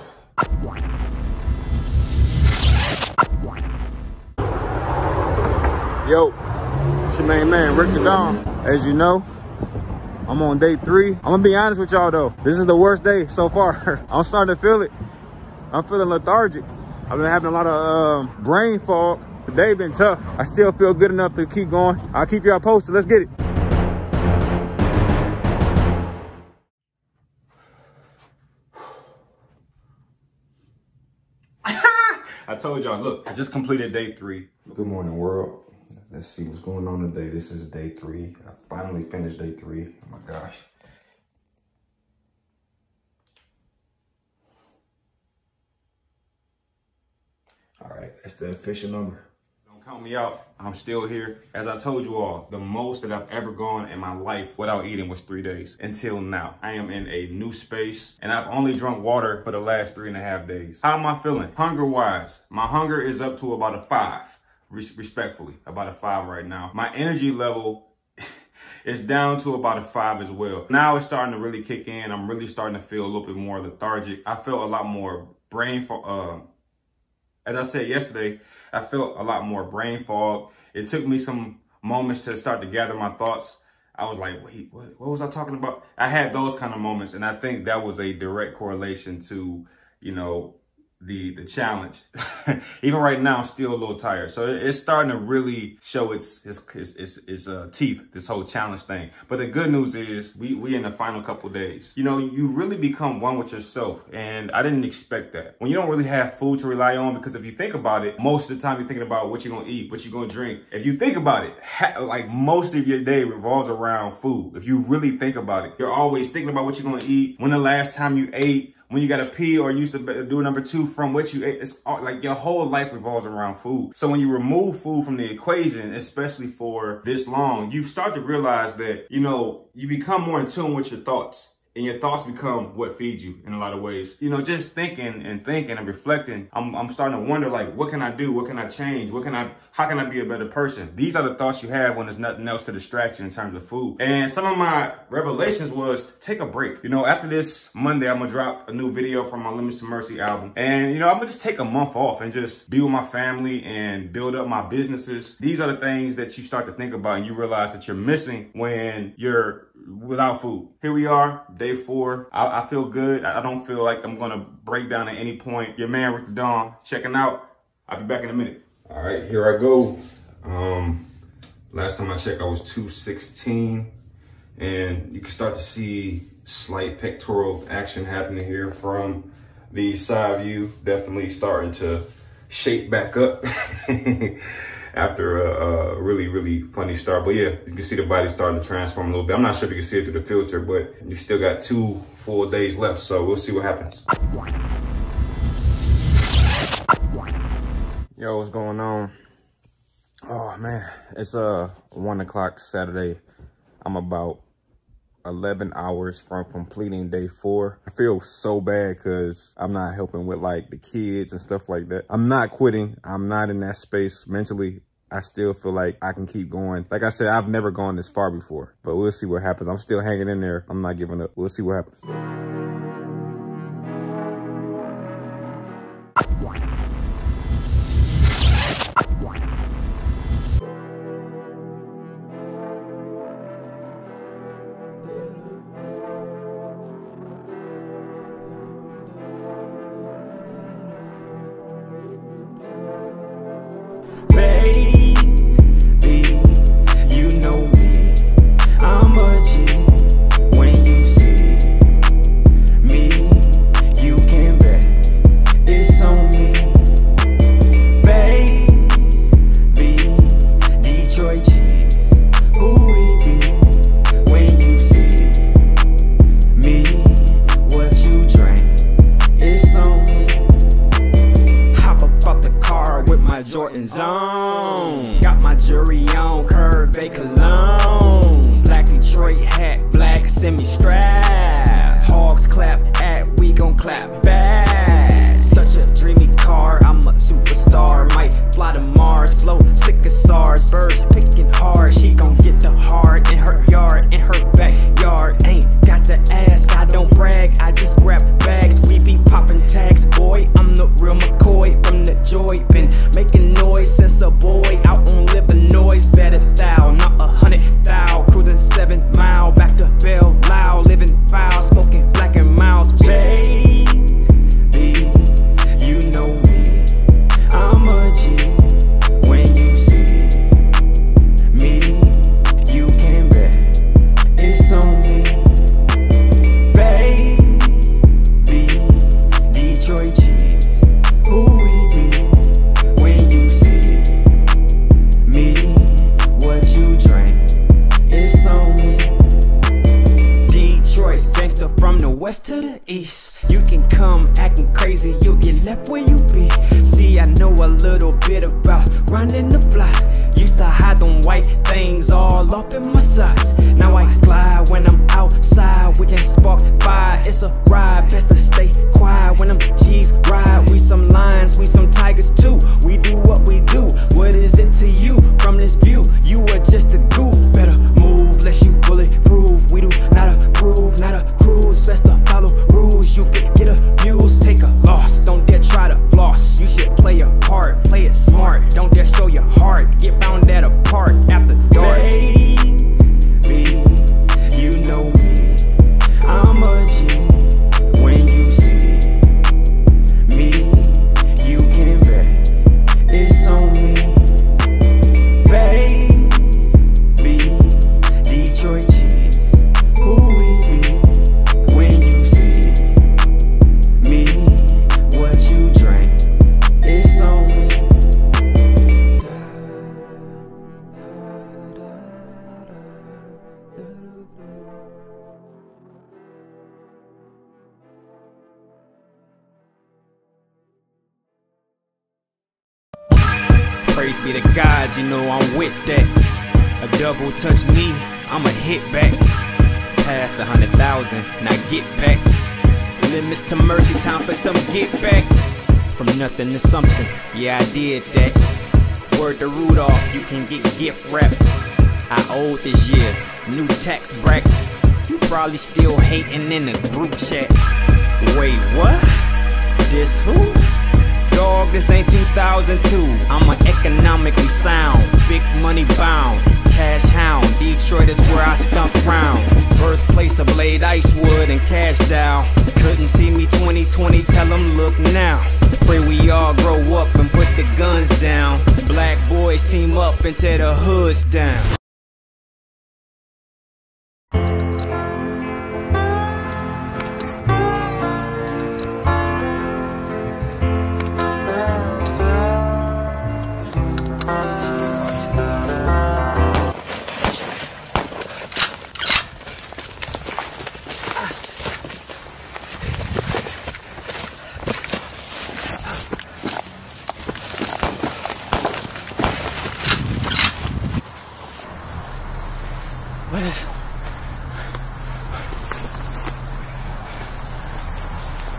Yo, it's your main man, rickdadon. As you know, I'm on day 3. I'm gonna be honest with y'all though. This is the worst day so far. I'm starting to feel it. I'm feeling lethargic. I've been having a lot of brain fog. The day been tough. I still feel good enough to keep going. I'll keep y'all posted. Let's get it. I told y'all, look, I just completed day 3. Good morning, world. Let's see what's going on today. This is day 3. I finally finished day 3. Oh my gosh. All right, that's the official number. Don't count me out. I'm still here. As I told you all, the most that I've ever gone in my life without eating was 3 days. Until now, I am in a new space and I've only drunk water for the last 3.5 days. How am I feeling? Hunger-wise, my hunger is up to about a 5. Respectfully, about a 5 right now. My energy level is down to about a 5 as well. Now it's starting to really kick in. I'm really starting to feel a little bit more lethargic. I felt a lot more brain fog. As I said yesterday, I felt a lot more brain fog. It took me some moments to start to gather my thoughts. I was like, wait, what was I talking about? I had those kind of moments, and I think that was a direct correlation to, you know, the challenge. Even right now, I'm still a little tired. So it's starting to really show its teeth, this whole challenge thing. But the good news is we in the final couple days. You know, you really become one with yourself. And I didn't expect that. When you don't really have food to rely on, because if you think about it, most of the time you're thinking about what you're going to eat, what you're going to drink. If you think about it, like most of your day revolves around food. If you really think about it, you're always thinking about what you're going to eat, when the last time you ate, when you got to pee or used to do number 2 from what you ate. It's all, like your whole life revolves around food. So when you remove food from the equation, especially for this long, you start to realize that, you know, you become more in tune with your thoughts. And your thoughts become what feeds you in a lot of ways. You know, just thinking and reflecting, I'm starting to wonder, like, what can I do? What can I change? How can I be a better person? These are the thoughts you have when there's nothing else to distract you in terms of food. And some of my revelations was take a break. You know, after this Monday, I'm gonna drop a new video from my Limits to Mercy album. And, you know, I'm gonna just take a month off and just be with my family and build up my businesses. These are the things that you start to think about and you realize that you're missing when you're without food. Here we are, day 4. I feel good. I don't feel like I'm gonna break down at any point. Your man rickdadon checking out. I'll be back in a minute. All right, here I go. Last time I checked, I was 216, and you can start to see slight pectoral action happening here from the side view. Definitely starting to shape back up after a really funny start. But yeah, you can see the body starting to transform a little bit. I'm not sure if you can see it through the filter, but you still got 2 full days left, so we'll see what happens. Yo, what's going on? Oh man, it's 1 o'clock Saturday. I'm about 11 hours from completing day 4. I feel so bad because I'm not helping with like the kids and stuff like that. I'm not quitting. I'm not in that space mentally. I still feel like I can keep going. Like I said, I've never gone this far before, but we'll see what happens. I'm still hanging in there. I'm not giving up. We'll see what happens. Zone. Got my jury on, curvy cologne. Black Detroit hat, black semi-strap. Hogs clap at, we gon' clap back. Such a dreamy car, I'm a superstar. Might fly to Mars, flow sick as SARS. Birds picking hard, she gon' get the heart in her yard, in her backyard. Ain't got to ask, I don't brag, I just grab bags. We be popping tags, boy, I'm the real McCoy from the joy. Been making noise since a boy out on Illinois. Better thou, not 100,000. Cruising 7 mile, back to Bell Loud. Living foul, smoking black and miles. Baby, you know me, I'm a G. When you see me, you can bet it's on me. Baby, Detroit cheese, who we be. When you see me, what you drink, it's on me. Detroit's gangster from the west to the east. You can come acting crazy, you'll get left where you be. See, I know a little bit about running the block. Used to hide them white things all up in my socks. Now I glide when I'm outside, we can spark by. It's a ride, best to stay quiet when them G's ride. We some lions, we some tigers too. We do what we do. What is it to you from this view? You are just a goof. Better move, lest you bulletproof. We do not approve, not a cruise. Best to follow rules. You can get abused, take a loss. Don't dare try to floss. You should play your part, play it smart. Don't dare show your heart. Get found at a park after dark. Baby, you know me, Praise be to God, you know I'm with that. A double touch me, I'ma hit back. Past 100,000, now get back. Limits to mercy, time for some get back. From nothing to something, yeah I did that. Word to Rudolph, you can get gift wrap. I owed this year, new tax bracket. You probably still hating in the group chat. Wait, what? This who? Dog, this ain't 2002. I'm economically sound, big money bound, cash hound. Detroit is where I stump round. Birthplace of Blade Icewood and cash down. Couldn't see me 2020, tell them look now. Pray we all grow up and put the guns down. Black boys team up and tear the hoods down.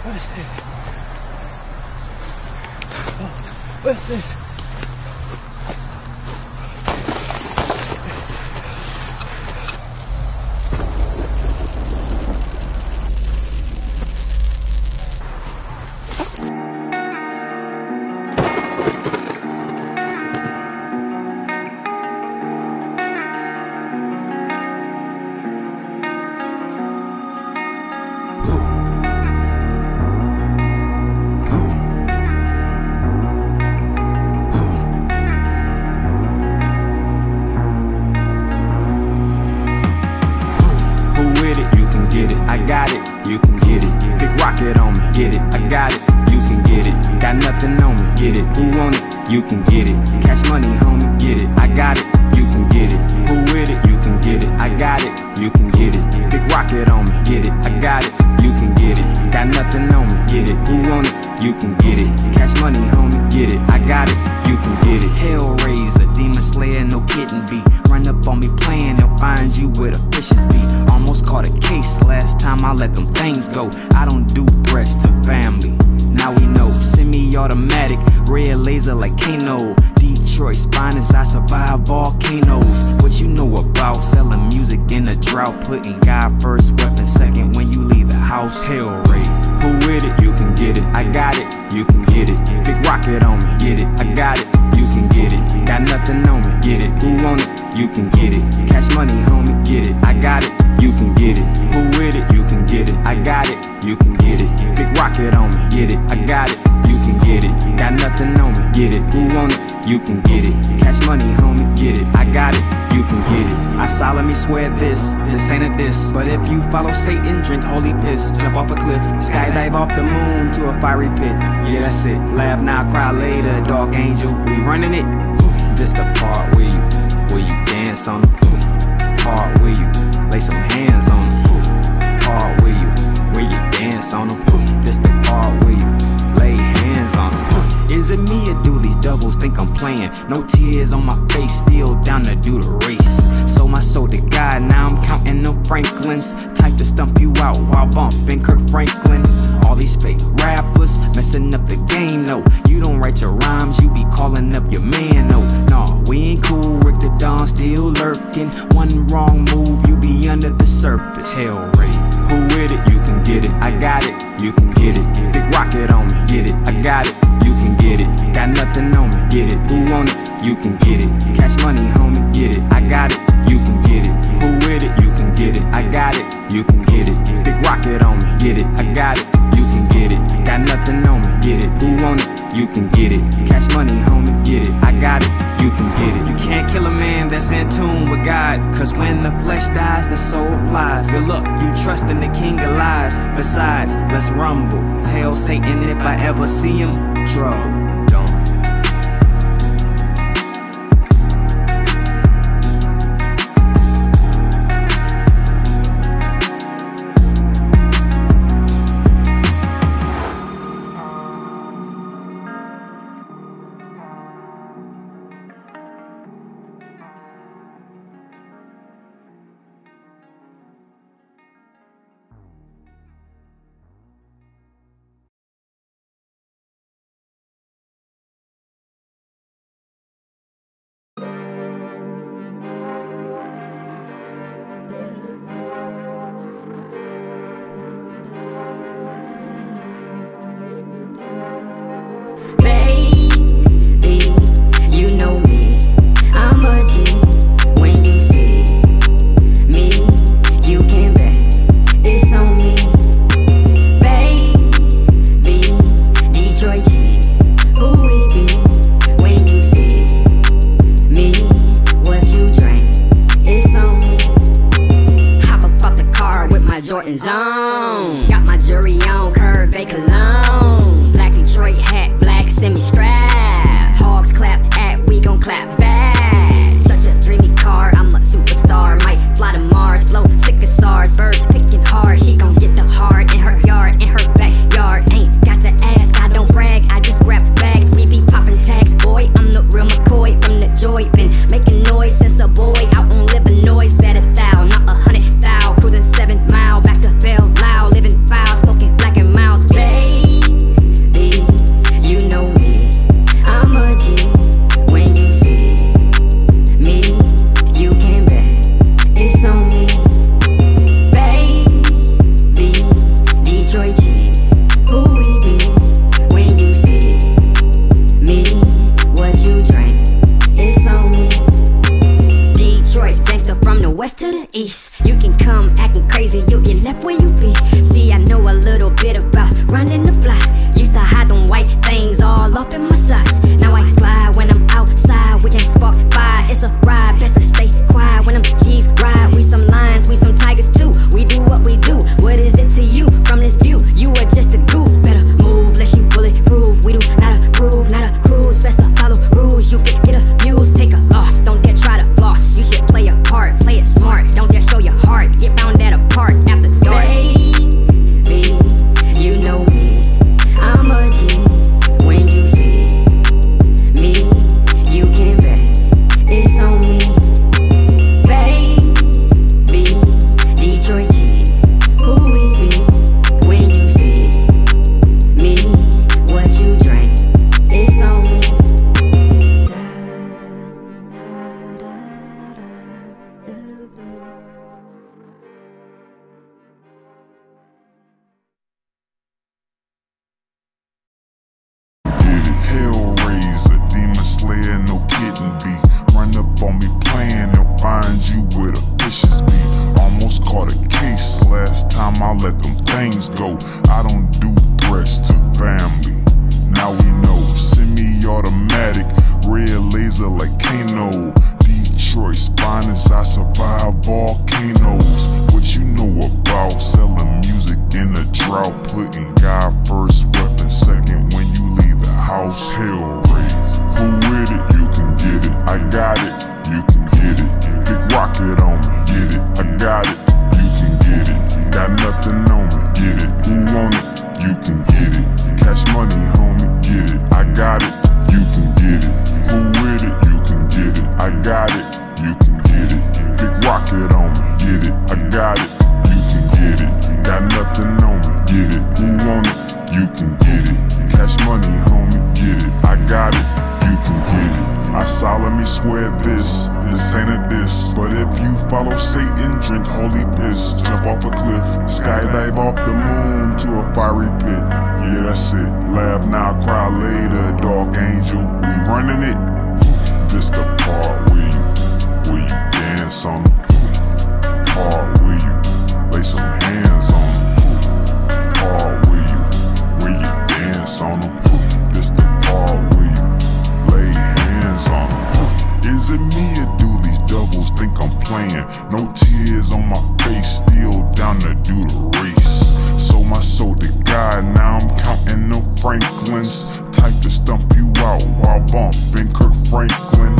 What is this? Oh, what's this? You can get it. Big rocket on me, get it. I got it. You can get it. Got nothing on me, get it. Who want it? You can get it. Cash money, homie, get it. I got it. You can get it. Who with it? You can get it. I got it. You can get it. Big rocket on me, get it. I got it. You can get it. Got nothing on me, get it. Who want it? You can get it. Cash money, homie, get it. I got it. You can get it. Hellraiser, demon slayer, no kidding be. Run up on me playing, they'll find you where the fishes be. Almost caught a case last time I let them things go. I don't do threats to family. Now we know. Semi-automatic, red laser like Kano. Detroit's finest, I survive volcanoes. What you know about selling music in a drought? Putting God first, weapon second when you leave the house. Hellraiser, who with it? You can get it. I got it. You can get it. Big rocket on me, get it. I got it. You can get it. Got nothing on me, get it. Who want it? You can get it. Cash money, homie, get it. I got it. You can get it. Who with it? You can get it. I got it. You can get it. Big rocket on me, get it. I got it. You can get it. Got nothing on me, get it. Who want it? You can get it. Cash money, homie, get it. I got it. You can get it. I solemnly swear this ain't a diss. But if you follow Satan, drink holy piss, jump off a cliff, skydive off the moon to a fiery pit. Yeah, that's it. Laugh now, cry later, dark angel. We running it. This the part where you dance on them. Part where you lay some hands on them. Part where you dance on them. This the part where you lay hands on them. Is it me or do these doubles think I'm playing? No tears on my face, still down to do the race. Sold my soul to God, now I'm counting them Franklins. Type to stump you out while bumping Kirk Franklin. All these fake rappers messing up the game, no. You don't write your rhymes, you be calling up your man, no. No, we ain't cool, rickdadon still lurking. One wrong move, you be under the surface. Hellraiser, who with it? You can get it. I got it. You can get it. Big rocket on me, get it. I got it. You can get it. Got nothing on me, get it. Who want it? You can get it. Cash money, homie, get it. I got it. You can get it. Who with it? You can get it. I got it. You can get it. Big rocket on me, get it. I got it. You can get it. Got nothing on me, get it. Who want it? You can get it. Cash money, homie, get it. I got it. You can get it. You can't kill a man that's in tune with God, cause when the flesh dies, the soul flies. Good luck, you trust in the king of lies. Besides, let's rumble. Tell Satan if I ever see him, trouble. my Jordans on. Got my jewelry on, curve, cologne. Black Detroit hat, black semi-strap. Hogs clap at, we gon' clap back. Such a dreamy car, I'm a superstar. Might fly to Mars, flow sick as SARS. Birds picking hard, she gon' get the heart in her yard, in her backyard. Ain't got to ask, I don't brag, I just grab bags. We be popping tags, boy, I'm the real McCoy from the joy. Been making noise since a boy, out on Illinois. Better thou, not 100 thou. Cruising 7 mile, back to Bell Loud. Living foul, smoking black and miles. Baby, you know me, I'm a G. When you see me, you can bet it's on me. Baby, Detroit cheese, who we be. When you see me, what you drink, it's on me. Detroit gangster from the west to the east. You can come acting crazy, you'll get left where you be. See, I know a little bit about running the block. Used to hide them white things all up in my socks. Now I glide when I'm outside. We can spark fire, it's a ride. Best to stay quiet when them G's ride. We some lions, we some tigers too. We do what we do. What is it to you from this view? You are just a goof. Better move, lest you bulletproof. We do not approve, not a cruise. Best to follow rules. You can get abused, take a loss. Don't dare try to floss. You should play your part, play it smart. Don't dare show your heart. Get bound at a park after dark. Baby, you know me, I'm a G. When you see me, you can bet it's on me. Baby, Detroit cheese, who we be. When you see me, what you drink, it's on me. Hellraiser, demon slayer, no kidding be. Run up on me playing, they'll find you with a vicious beat. Almost caught a case last time I let them things go. I don't do threats to family, now we know. Semi-automatic, red laser like Kano. Detroit's finest, I survive volcanoes. What you know about selling music in a drought? Putting God first, weapon second when you leave the house. Hellraiser, who with it? You can get it. I got it, you can get it. Big rocket on me, get it. I got it, you can get it. Got nothing on me, get it. Who want it? You can get it. Cash money, homie, get it. I got it, you can get it. Who with it? You can get it. I got it, you can get it. Big rocket on me, get it. I got it, you can get it. Got nothing on me, get it. Who want it? You can get it. Cash money, homie, get it. I got it, you can get it. I solemnly swear this ain't a diss. But if you follow Satan, drink holy piss. Jump off a cliff, skydive off the moon to a fiery pit. Yeah, that's it. Laugh now, cry later, dark angel. We running it. This the part where you dance on them. Part where you lay some hands on them. Part where you dance on them. This the part where you lay hands on them. Is it me or do these doubles think I'm playing? No tears on my face, still down to do the race. Sold my soul to God, now I'm counting them Franklins. Type to stump you out while bumping Kirk Franklin.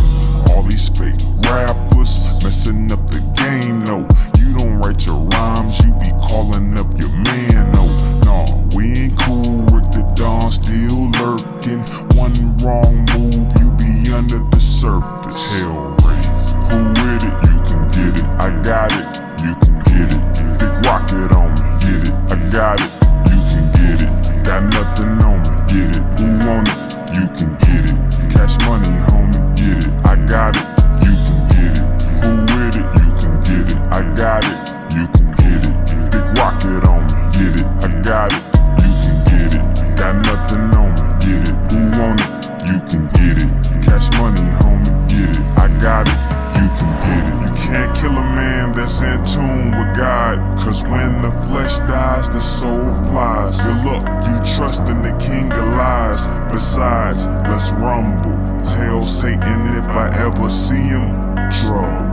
All these fake rappers messing up the game, no. You don't write your rhymes, you be calling up your man, no. No, we ain't cool, rickdadon still lurking. One wrong move, you be under the surface. Hellraiser, who with it? You can get it. I got it, you can get it. Big rocket on me, get it. I got it, you can get it. Got nothing on me, get it. Who want it? You can get it. Cash money, homie, get it. I got it, you can get it. Who with it? You can get it. I got it, you can get it. Big rocket on me, get it. I got it, you can get it. Got nothing on me, get it. Who want it? You can get it. Cash money, homie, get it. I got it, you can get it. You can't kill a man that's in tune with God, cause when the flesh dies, the soul flies. Good luck, you trust in the king of lies. Besides, let's rumble. Tell Satan if I ever see him, draw.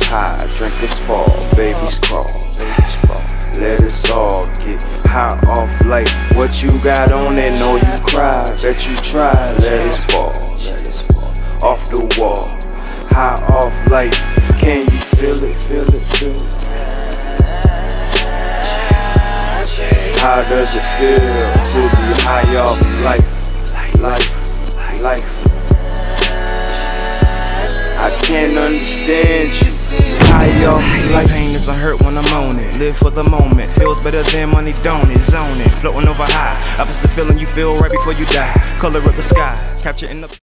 high, drinkers fall, babies crawl. Let us all get high off life. What you got on it, know you cry. Bet you try, let us fall. Off the wall, high off life. Can you feel it, feel it, feel it? How does it feel to be high off life? Life. I can't understand you. High off life. Pain is a hurt when I'm on it. Live for the moment. Feels better than money, don't it? Zone it. Floating over high. Opposite feeling you feel right before you die. Color of the sky. Capture in the